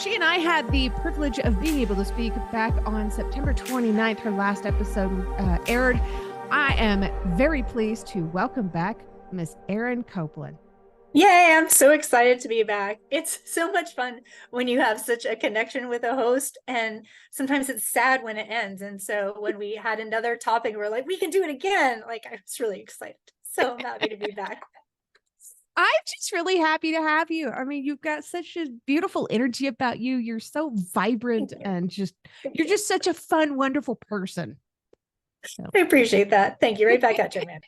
She and I had the privilege of being able to speak back on September 29th. Her last episode aired. I am very pleased to welcome back Miss Erin Copelan. Yay, I'm so excited to be back. It's so much fun when you have such a connection with a host, and sometimes it's sad when it ends. And so when we had another topic, we're like, we can do it again. Like, I was really excited. So I'm happy to be back. I'm just really happy to have you. I mean, you've got such a beautiful energy about you. You're so vibrant and you're just such a fun, wonderful person. So. I appreciate that. Thank you. Right back at you, man.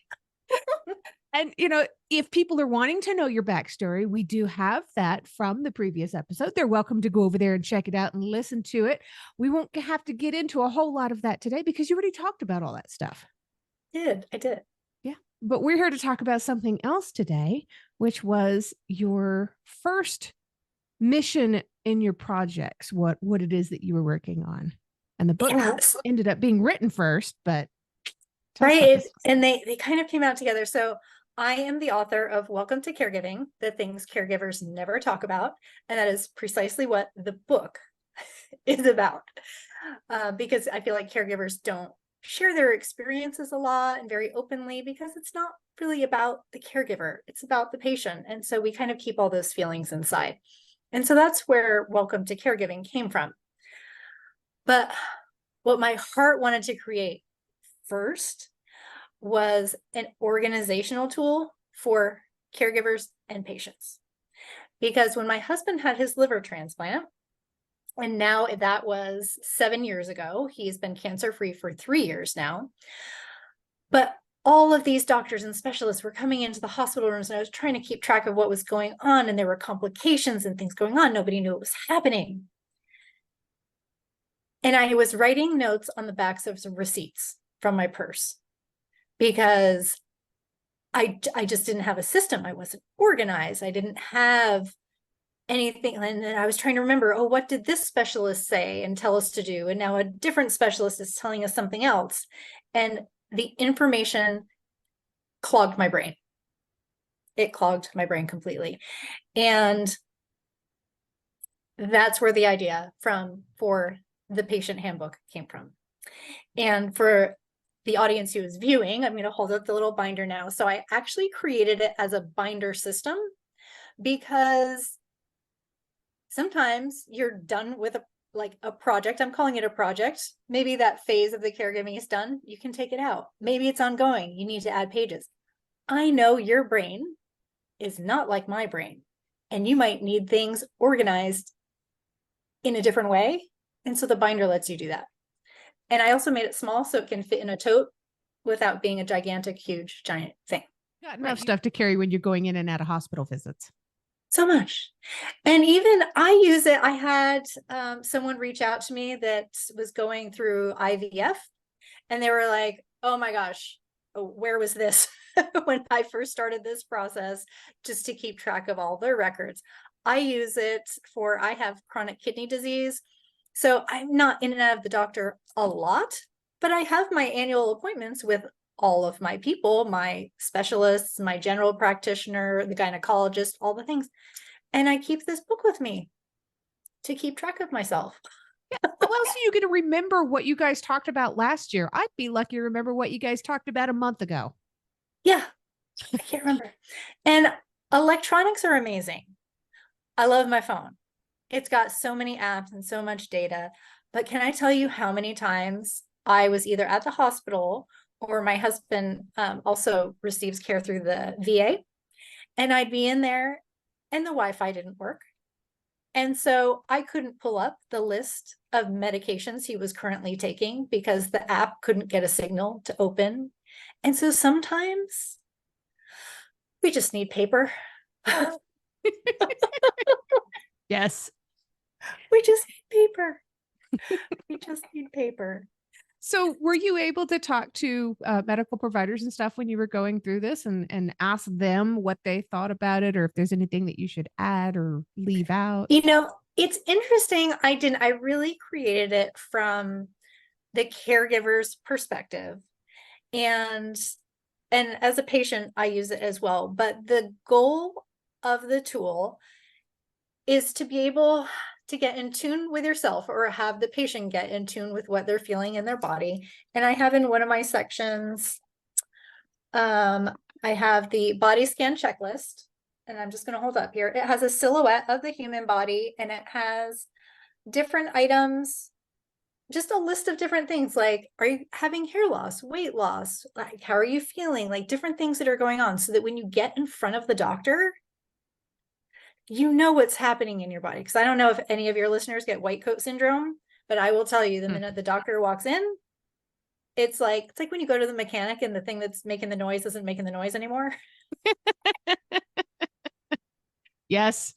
And, you know, if people are wanting to know your backstory, we do have that from the previous episode. They're welcome to go over there and check it out and listen to it. We won't have to get into a whole lot of that today because you already talked about all that stuff. I did. Yeah. But we're here to talk about something else today, which was your first mission in your projects, what it is that you were working on. And the book ended up being written first, but right. And they kind of came out together. So I am the author of Welcome to Caregiving, the things caregivers never talk about. And that is precisely what the book is about. Because I feel like caregivers don't share their experiences a lot and very openly, because it's not really about the caregiver, it's about the patient. And so we kind of keep all those feelings inside. And so that's where Welcome to Caregiving came from. But what my heart wanted to create first was an organizational tool for caregivers and patients. Because when my husband had his liver transplant, and now that was 7 years ago, he's been cancer-free for 3 years now. But all of these doctors and specialists were coming into the hospital rooms, and I was trying to keep track of what was going on, and there were complications and things going on. Nobody knew what was happening. And I was writing notes on the backs of some receipts from my purse because I just didn't have a system. I wasn't organized. I didn't have anything. And then I was trying to remember, oh, what did this specialist say and tell us to do? And now a different specialist is telling us something else. And the information clogged my brain. It clogged my brain completely. And that's where the idea for the patient handbook came from. And for the audience who is viewing, I'm going to hold up the little binder now. So I actually created it as a binder system because sometimes you're done with a project. I'm calling it a project. Maybe that phase of the caregiving is done. You can take it out. Maybe it's ongoing. You need to add pages. I know your brain is not like my brain, and you might need things organized in a different way. And so the binder lets you do that. And I also made it small so it can fit in a tote without being a gigantic, huge, giant thing. Got enough stuff to carry when you're going in and out of hospital visits. So much. And even I use it. I had someone reach out to me that was going through IVF, and they were like, oh my gosh, where was this when I first started this process, just to keep track of all their records. I use it I have chronic kidney disease. So I'm not in and out of the doctor a lot, but I have my annual appointments with all of my people, my specialists, my general practitioner, the gynecologist, all the things. And I keep this book with me to keep track of myself. Yeah. How else are you going to remember what you guys talked about last year? I'd be lucky to remember what you guys talked about a month ago. Yeah, I can't remember. And electronics are amazing. I love my phone. It's got so many apps and so much data. But can I tell you how many times I was either at the hospital, or my husband also receives care through the VA, and I'd be in there and the Wi-Fi didn't work. And so I couldn't pull up the list of medications he was currently taking because the app couldn't get a signal to open. And so sometimes we just need paper. Yes. We just need paper. We just need paper. So were you able to talk to medical providers and stuff when you were going through this and ask them what they thought about it, or if there's anything that you should add or leave out? You know, it's interesting. I really created it from the caregiver's perspective. And as a patient, I use it as well. But the goal of the tool is to be able to get in tune with yourself or have the patient get in tune with what they're feeling in their body. And I have in one of my sections, I have the body scan checklist, and I'm just going to hold up here. It has a silhouette of the human body, and it has different items, just a list of different things like, are you having hair loss, weight loss? Like, how are you feeling? Like different things that are going on, so that when you get in front of the doctor, you know what's happening in your body. Because I don't know if any of your listeners get white coat syndrome, but I will tell you, the minute the doctor walks in, it's like when you go to the mechanic and the thing that's making the noise isn't making the noise anymore. Yes,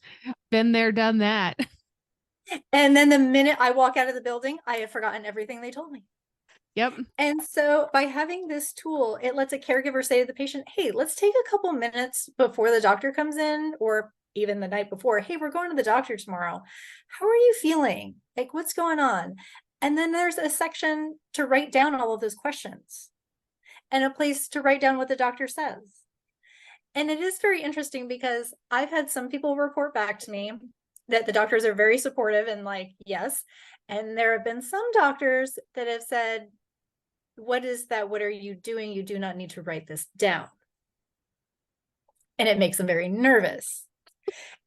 been there, done that. And then the minute I walk out of the building, I have forgotten everything they told me. Yep. And so by having this tool, it lets a caregiver say to the patient, hey, let's take a couple minutes before the doctor comes in, or even the night before. Hey, we're going to the doctor tomorrow. How are you feeling? Like, what's going on? And then there's a section to write down all of those questions and a place to write down what the doctor says. And it is very interesting because I've had some people report back to me that the doctors are very supportive and like, yes. And there have been some doctors that have said, what is that? What are you doing? You do not need to write this down. And it makes them very nervous.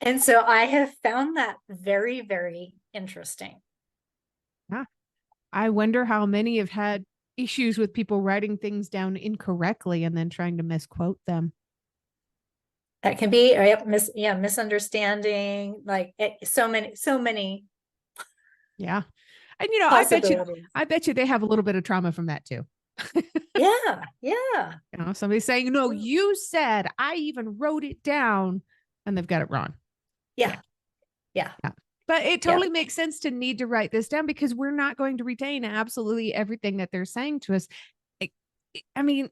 And so I have found that very, very interesting. Yeah. I wonder how many have had issues with people writing things down incorrectly and then trying to misquote them. That can be misunderstanding, like so many Yeah. And possibilities. I bet you they have a little bit of trauma from that too. Yeah, yeah. Somebody saying, no, you said, I even wrote it down, and they've got it wrong. Yeah, yeah, Yeah. But it yeah. totally makes sense to need to write this down because we're not going to retain absolutely everything that they're saying to us. I mean,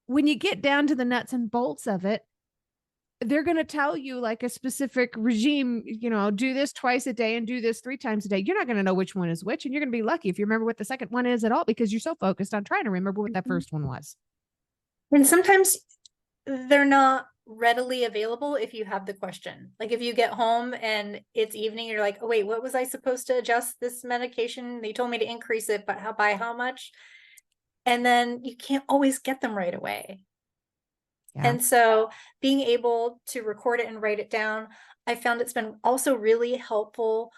when you get down to the nuts and bolts of it, they're going to tell you like a specific regime, do this twice a day and do this 3 times a day. You're not going to know which one is which. And you're going to be lucky if you remember what the second one is at all, because you're so focused on trying to remember what that first one was. And sometimes they're not readily available if you have the question. Like if you get home and it's evening, you're like, oh, wait, what was I supposed to adjust this medication? They told me to increase it, but by how much? And then you can't always get them right away. Yeah. And so being able to record it and write it down, I found it's been also really helpful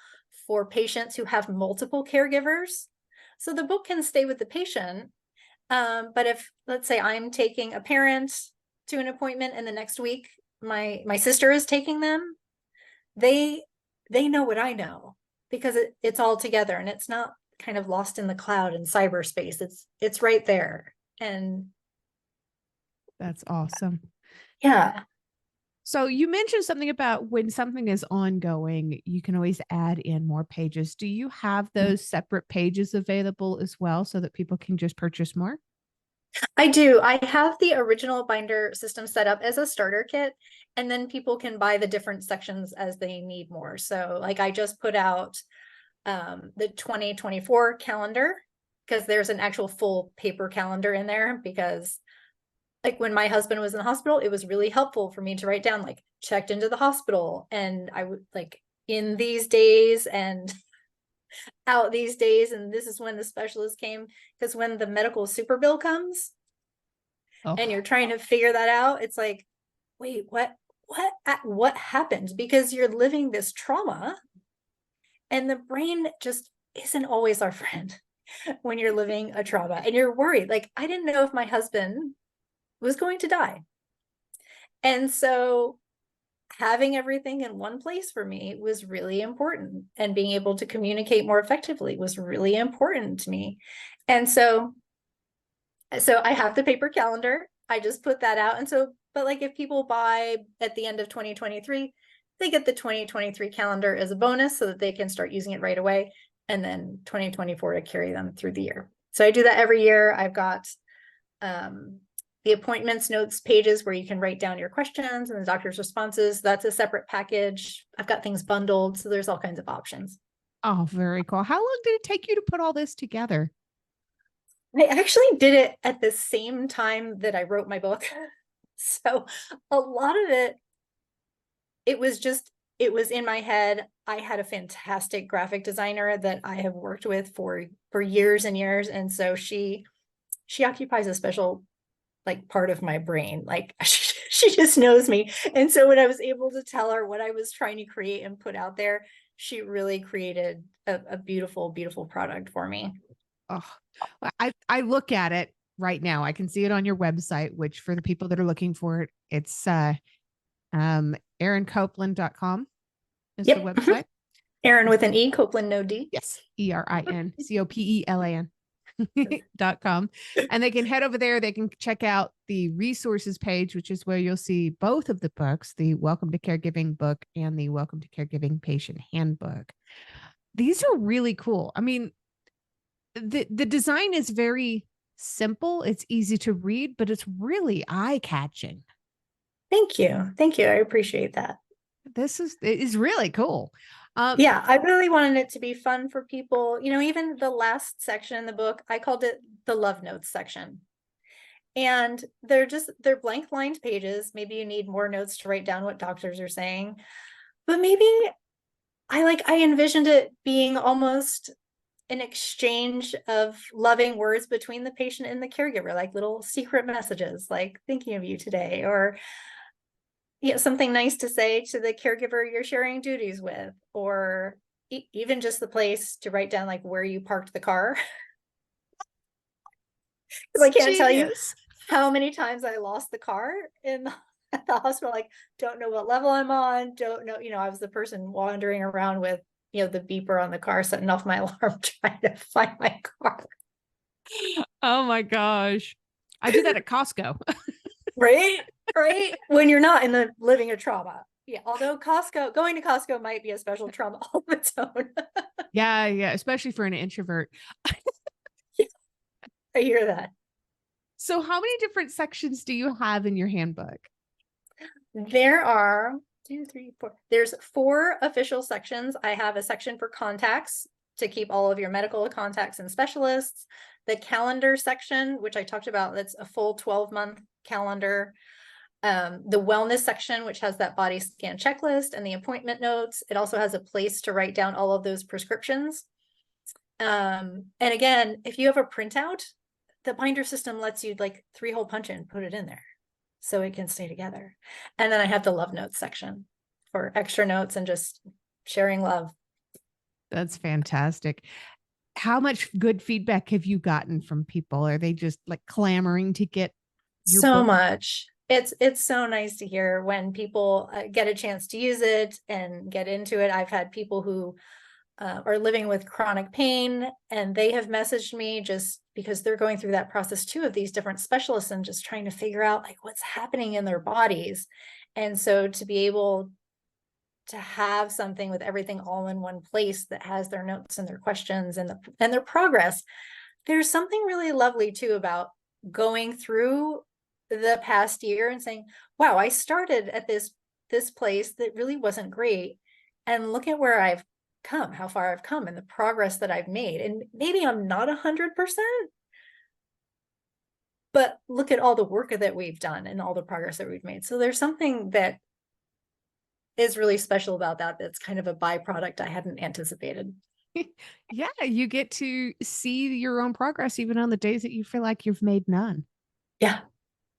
for patients who have multiple caregivers. So the book can stay with the patient. But if, let's say, I'm taking a parent to an appointment and the next week my sister is taking them, they know what I know because it's all together and it's not kind of lost in the cloud in cyberspace. It's right there. And That's awesome. yeah. So you mentioned something about when something is ongoing, you can always add in more pages. Do you have those separate pages available as well so that people can just purchase more? I do. I have the original binder system set up as a starter kit, and then people can buy the different sections as they need more. So like I just put out the 2024 calendar because there's an actual full paper calendar in there, because like when my husband was in the hospital, it was really helpful for me to write down like checked into the hospital and I would like in these days and out these days, and this is when the specialist came, because when the medical super bill comes and you're Oh, trying to figure that out, it's like, wait, what happened? Because you're living this trauma and the brain just isn't always our friend when you're living a trauma and you're worried. Like I didn't know if my husband was going to die. And so having everything in one place for me was really important, and being able to communicate more effectively was really important to me. And so I have the paper calendar. I just put that out. And so, but like if people buy at the end of 2023, they get the 2023 calendar as a bonus so that they can start using it right away. And then 2024 to carry them through the year. So I do that every year. I've got the appointments notes pages where you can write down your questions and the doctor's responses. That's a separate package. I've got things bundled. So there's all kinds of options. oh, very cool. How long did it take you to put all this together? I actually did it at the same time that I wrote my book. So a lot of it was just it was in my head. I had a fantastic graphic designer that I have worked with for years and years. And so she occupies a special like part of my brain. Like she just knows me. And so when I was able to tell her what I was trying to create and put out there, she really created a beautiful, beautiful product for me. Oh, I look at it right now. I can see it on your website, which for the people that are looking for it, it's erincopelan.com is the Yep. website. Erin with an E, Copeland, no D. Yes, ErinCopelan.com. And they can head over there. They can check out the resources page, which is where you'll see both of the books, the Welcome to Caregiving book and the Welcome to Caregiving Patient Handbook. These are really cool. I mean, the design is very simple. It's easy to read, but it's really eye-catching. Thank you. Thank you. I appreciate that. It is really cool. Yeah, I really wanted it to be fun for people. You know, even the last section in the book, I called it the love notes section. And they're blank lined pages. Maybe you need more notes to write down what doctors are saying. But maybe I envisioned it being almost an exchange of loving words between the patient and the caregiver, like little secret messages, like thinking of you today, or something nice to say to the caregiver you're sharing duties with, or even just the place to write down like where you parked the car. Because I can't tell you Genius. how many times I lost the car at the hospital, like don't know what level I'm on, don't know, I was the person wandering around with, the beeper on the car, setting off my alarm, trying to find my car. Oh my gosh. I do that at Costco. Right? Right? When you're not in the living a trauma. Yeah. Although going to Costco might be a special trauma all of its own. Yeah, yeah, especially for an introvert. I hear that. So how many different sections do you have in your handbook? There are 2, 3, 4. There's 4 official sections. I have a section for contacts to keep all of your medical contacts and specialists. The calendar section, which I talked about, that's a full 12-month calendar. The wellness section, which has that body scan checklist and the appointment notes. It also has a place to write down all of those prescriptions. And again, if you have a printout, the binder system lets you like 3-hole punch in, put it in there so it can stay together. And then I have the love notes section for extra notes and just sharing love. That's fantastic. How much good feedback have you gotten from people? Are they just like clamoring to get your So book? much. It's so nice to hear when people get a chance to use it and get into it. I've had people who are living with chronic pain, and they have messaged me just because they're going through that process too, of these different specialists and just trying to figure out like what's happening in their bodies. And so to be able to have something with everything all in one place that has their notes and their questions and their progress, there's something really lovely too about going through the past year and saying, wow, I started at this place that really wasn't great, and look at where I've come, how far I've come, and the progress that I've made. And maybe I'm not 100%, but look at all the work that we've done and all the progress that we've made. So there's something that is really special about that. That's kind of a byproduct I hadn't anticipated. Yeah, you get to see your own progress even on the days that you feel like you've made none. Yeah.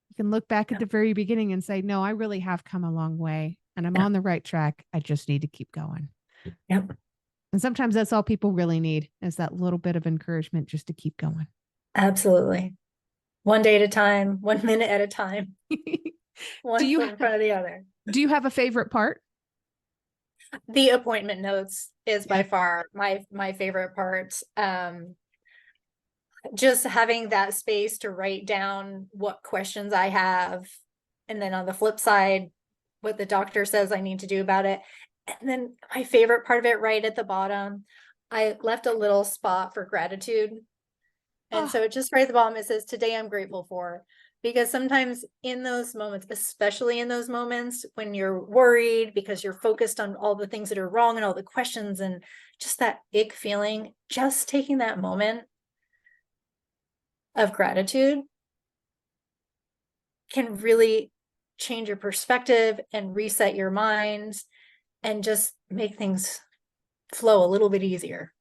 You can look back at Yeah. the very beginning and say, no, I really have come a long way and I'm Yeah. on the right track. I just need to keep going. Yep. And sometimes that's all people really need is that little bit of encouragement just to keep going. Absolutely. One day at a time, 1 minute at a time, do one you foot in front of the other. do you have a favorite part? The appointment notes is Yeah. by far my favorite part. Just having that space to write down what questions I have, and then on the flip side, what the doctor says I need to do about it. And then my favorite part of it, right at the bottom, I left a little spot for gratitude. And Oh, so it just right at the bottom, it says, today I'm grateful for. Because sometimes in those moments, especially in those moments when you're worried because you're focused on all the things that are wrong and all the questions and just that ick feeling, just taking that moment of gratitude can really change your perspective and reset your mind. and just make things flow a little bit easier.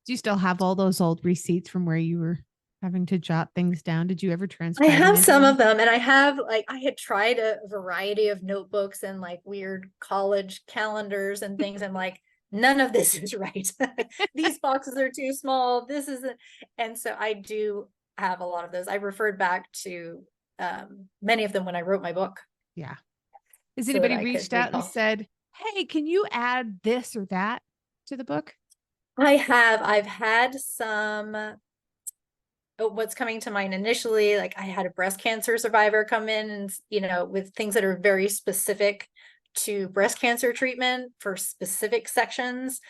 Do you still have all those old receipts from where you were having to jot things down? Did you ever I transcribe them have into some of one? them, and I have like I had tried a variety of notebooks and like weird college calendars and things. I'm like, none of this is right. These boxes are too small. This isn't. And so I do have a lot of those. I referred back to many of them when I wrote my book Yeah. Has so that anybody I could reached out and recall. said, "Hey, can you add this or that to the book?" I've had some. What's coming to mind initially, like I had a breast cancer survivor come in and, with things that are very specific to breast cancer treatment for specific sections.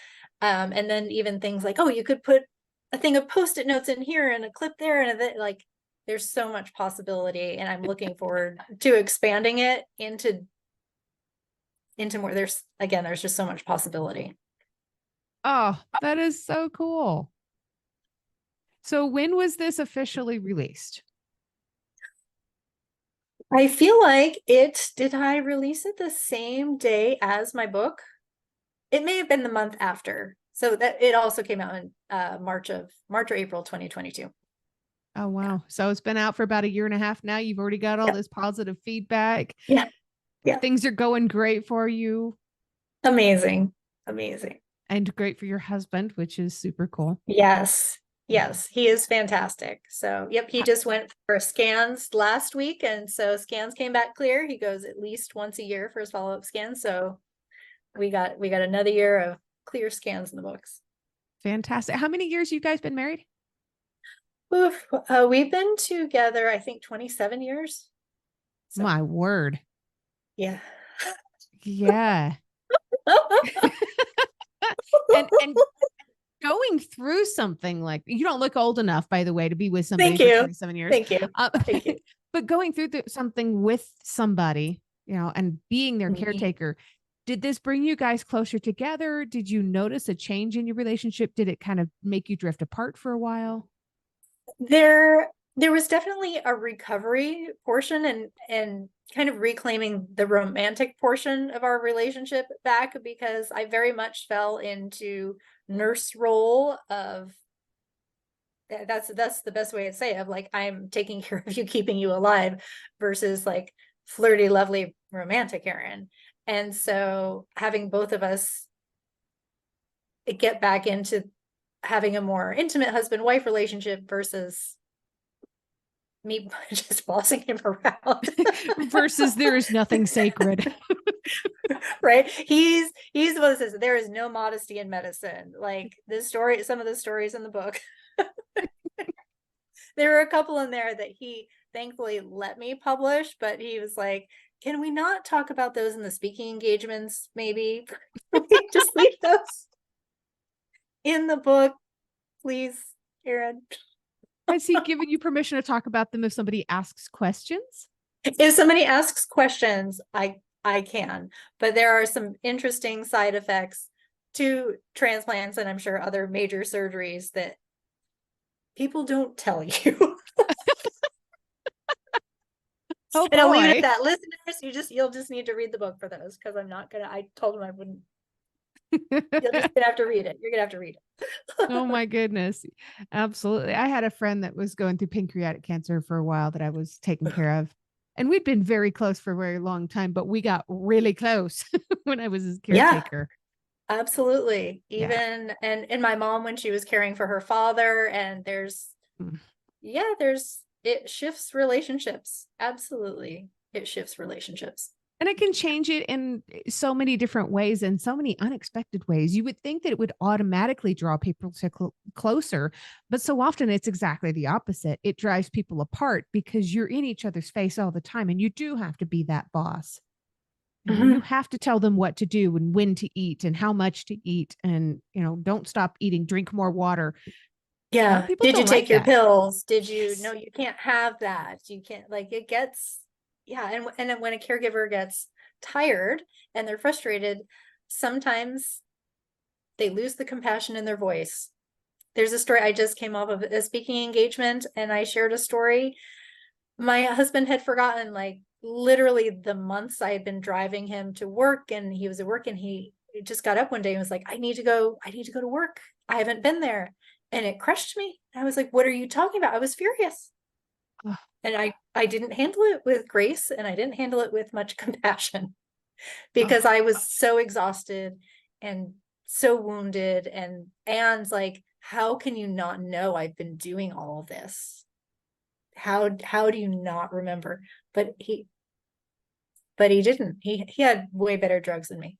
And then even things like, oh, you could put a thing of post-it notes in here and a clip there and like there's so much possibility, and I'm looking forward to expanding it into more. There's just so much possibility. Oh, that is so cool. So when was this officially released? I feel like did I release it the same day as my book? It may have been the month after. So that it also came out in March or April 2022. Oh, Yeah. wow. So it's been out for about a year and a half now. You've already got all Yep. this positive feedback. Yeah. Yeah. Things are going great for you Amazing. Amazing. and great for your husband, which is super cool. Yes. Yeah. Yes. He is fantastic. So, yep, he just went for scans last week. And so scans came back clear. He goes at least once a year for his follow-up scans. So we got another year of clear scans in the books. Fantastic. How many years you guys been married? Oof. We've been together, I think, 27 years. So, My word. yeah. Yeah. And going through something like, you don't look old enough, by the way, to be with somebody Thank for you. 27 years. Thank you. Thank you. But going through something with somebody, and being their Mhm. caretaker, did this bring you guys closer together? Did you notice a change in your relationship? Did it kind of make you drift apart for a while? There was definitely a recovery portion, and kind of reclaiming the romantic portion of our relationship back, because I very much fell into nurse role of that's the best way to say it, of like I'm taking care of you, keeping you alive, versus like flirty, lovely, romantic Erin. And so having both of us get back into having a more intimate husband-wife relationship versus me just bossing him around. Versus there is nothing sacred. Right, he's the one that says there is no modesty in medicine. Like this story, some of the stories in the book, there were a couple in there that he thankfully let me publish, but he was like, can we not talk about those in the speaking engagements, maybe? Just leave those in the book, please, Erin. Has he given you permission to talk about them if somebody asks questions? If somebody asks questions, I can, but there are some interesting side effects to transplants, and I'm sure other major surgeries that people don't tell you. Oh And I'll leave it at boy. that. Listeners, you'll just need to read the book for those, because I told them I wouldn't. You're just gonna have to read it. You're gonna have to read Oh it. my goodness. Absolutely. I had a friend that was going through pancreatic cancer for a while that I was taking care of. And we'd been very close for a very long time, but we got really close when I was his Yeah, caretaker. absolutely. Yeah. Even and my mom when she was caring for her father, and Mm. it shifts relationships. Absolutely. It shifts relationships. And it can change it in so many different ways and so many unexpected ways. You would think that it would automatically draw people closer, but so often it's exactly the opposite. It drives people apart because you're in each other's face all the time, and you do have to be that boss. You Mhm. have to tell them what to do and when to eat and how much to eat, and don't stop eating, drink more water. A lot of Yeah. people Did you don't like take your that. pills? Did you no, Yes. you can't have that. You can't, like, it gets, yeah, and then when a caregiver gets tired and they're frustrated, sometimes they lose the compassion in their voice. There's a story, I just came off of a speaking engagement and I shared a story. My husband had forgotten like literally the months I had been driving him to work, and he was at work, and he just got up one day and was like, I need to go to work. I haven't been there. And it crushed me. I was like, what are you talking about? I was furious. Ugh. And I didn't handle it with grace, and I didn't handle it with much compassion Oh, because I was so exhausted and so wounded, and like, how can you not know I've been doing all of this? How do you not remember? But he didn't. He had way better drugs than me.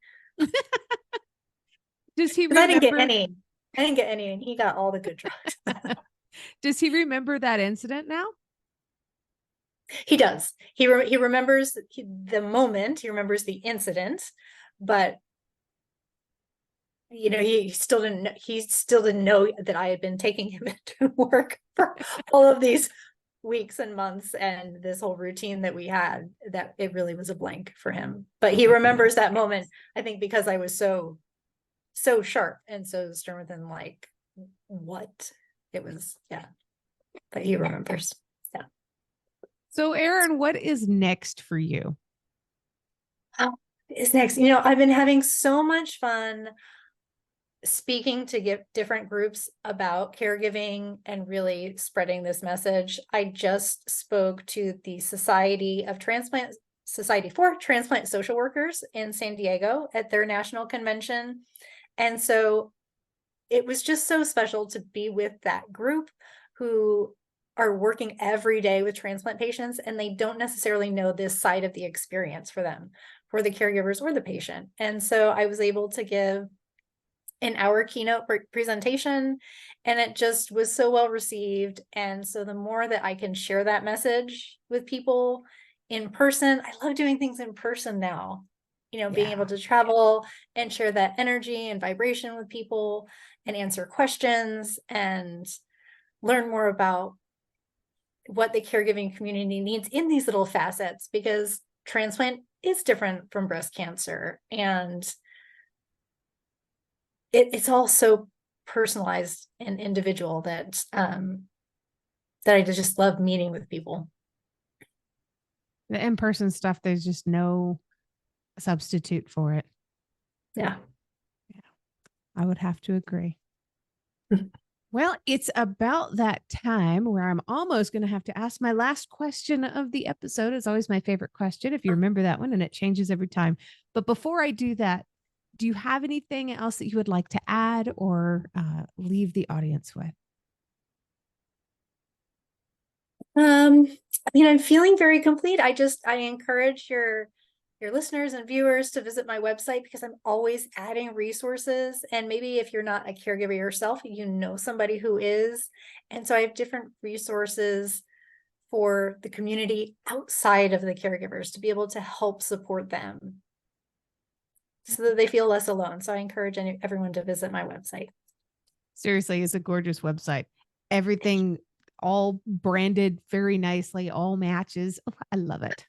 does he Because I didn't get remember? any. I didn't get any, and he got all the good drugs. Does he remember that incident now? He does. He remembers the moment. He remembers the incident, but he still didn't. He still didn't know that I had been taking him into work for all of these weeks and months, and this whole routine that we had. That it really was a blank for him. But he remembers that moment. I think because I was so sharp and so stern with him, like what it was. Yeah, but he remembers. Yeah. So, Erin, what is next for you? Is next. I've been having so much fun speaking to different groups about caregiving and really spreading this message. I just spoke to the Society for Transplant Social Workers in San Diego at their national convention. And so it was just so special to be with that group who are working every day with transplant patients, and they don't necessarily know this side of the experience for them, for the caregivers or the patient. And so I was able to give an hour keynote presentation, and it just was so well received. And so the more that I can share that message with people in person, I love doing things in person now, being able Yeah. to travel and share that energy and vibration with people and answer questions and learn more about what the caregiving community needs in these little facets, because transplant is different from breast cancer, and it's all so personalized and individual that I just love meeting with people. The in-person stuff, there's just no substitute for it. Yeah. Yeah, I would have to agree. Well, it's about that time where I'm almost going to have to ask my last question of the episode. It's always my favorite question, if you remember that one, and it changes every time. But before I do that, do you have anything else that you would like to add or leave the audience with? I'm feeling very complete. I encourage your listeners and viewers to visit my website, because I'm always adding resources. And maybe if you're not a caregiver yourself, somebody who is. And so I have different resources for the community outside of the caregivers to be able to help support them so that they feel less alone. So I encourage everyone to visit my website. Seriously, it's a gorgeous website. Everything all branded very nicely, all matches. Oh, I love it.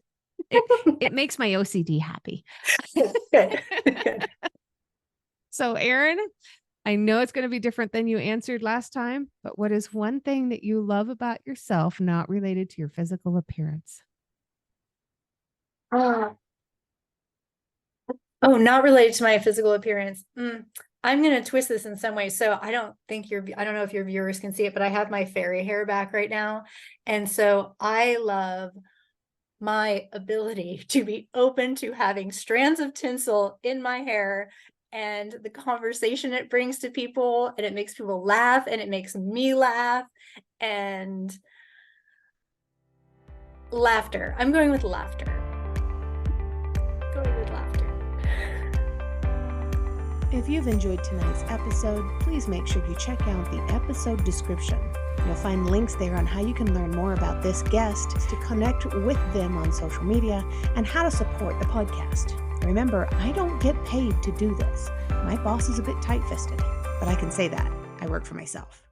It makes my OCD happy. Good. Good. So, Erin, I know it's going to be different than you answered last time, but what is one thing that you love about yourself not related to your physical appearance? Oh, not related to my physical appearance. I'm going to twist this in some way. So I don't know if your viewers can see it, but I have my fairy hair back right now. And so I love my ability to be open to having strands of tinsel in my hair, and the conversation it brings to people, and it makes people laugh, and it makes me laugh, and laughter. I'm going with laughter. Going with laughter. If you've enjoyed tonight's episode, please make sure you check out the episode description. You'll find links there on how you can learn more about this guest, to connect with them on social media, and how to support the podcast. Remember, I don't get paid to do this. My boss is a bit tight-fisted, but I can say that. I work for myself.